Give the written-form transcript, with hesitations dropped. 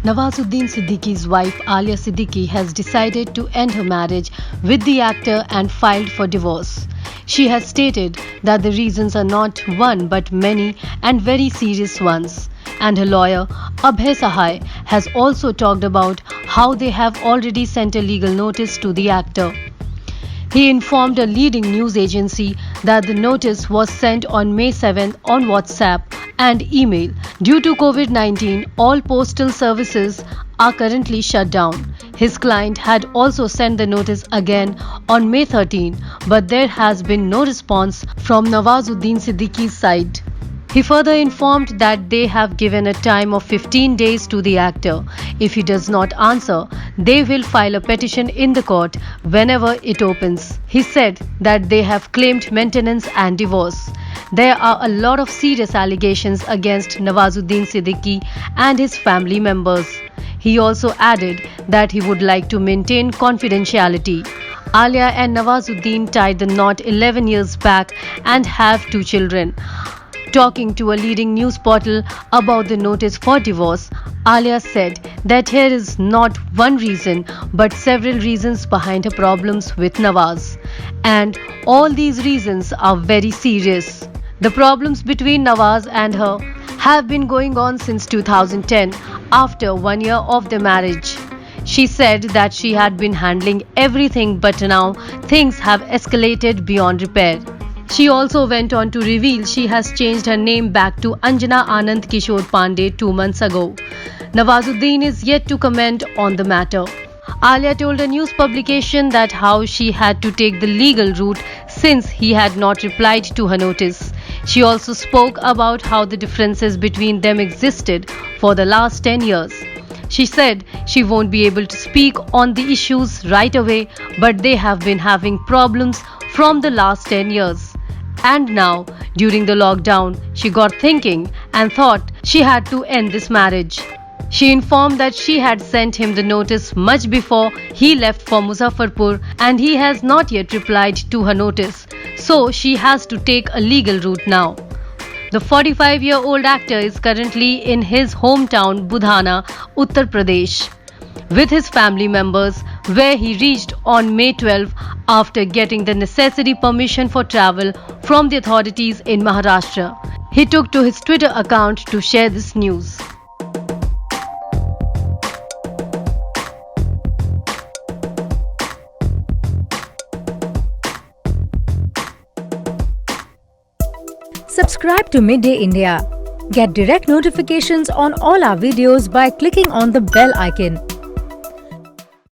Nawazuddin Siddiqui's wife Alia Siddiqui has decided to end her marriage with the actor and filed for divorce. She has stated that the reasons are not one but many and very serious ones. And her lawyer Abhay Sahai has also talked about how they have already sent a legal notice to the actor. He informed a leading news agency that the notice was sent on May 7th on WhatsApp and email. Due to COVID-19, all postal services are currently shut down. His client had also sent the notice again on May 13, but there has been no response from Nawazuddin Siddiqui's side. He further informed that they have given a time of 15 days to the actor. If he does not answer, they will file a petition in the court whenever it opens. He said that they have claimed maintenance and divorce. There are a lot of serious allegations against Nawazuddin Siddiqui and his family members. He also added that he would like to maintain confidentiality. Alia and Nawazuddin tied the knot 11 years back and have 2 children. Talking to a leading news portal about the notice for divorce, Alia said that here is not one reason but several reasons behind her problems with Nawaz. And all these reasons are very serious. The problems between Nawaz and her have been going on since 2010 after 1 year of their marriage. She said that she had been handling everything but now things have escalated beyond repair. She also went on to reveal she has changed her name back to Anjana Anand Kishore Pandey 2 months ago. Nawazuddin is yet to comment on the matter. Alia told a news publication that how she had to take the legal route since he had not replied to her notice. She also spoke about how the differences between them existed for the last 10 years. She said she won't be able to speak on the issues right away, but they have been having problems from the last 10 years. And now, during the lockdown, she got thinking and thought she had to end this marriage. She informed that she had sent him the notice much before he left for Muzaffarpur and he has not yet replied to her notice. So she has to take a legal route now. The 45-year-old actor is currently in his hometown Budhana, Uttar Pradesh, with his family members, where he reached on May 12 after getting the necessary permission for travel from the authorities in Maharashtra. He took to his Twitter account to share this news. Subscribe to Midday India. Get direct notifications on all our videos by clicking on the bell icon.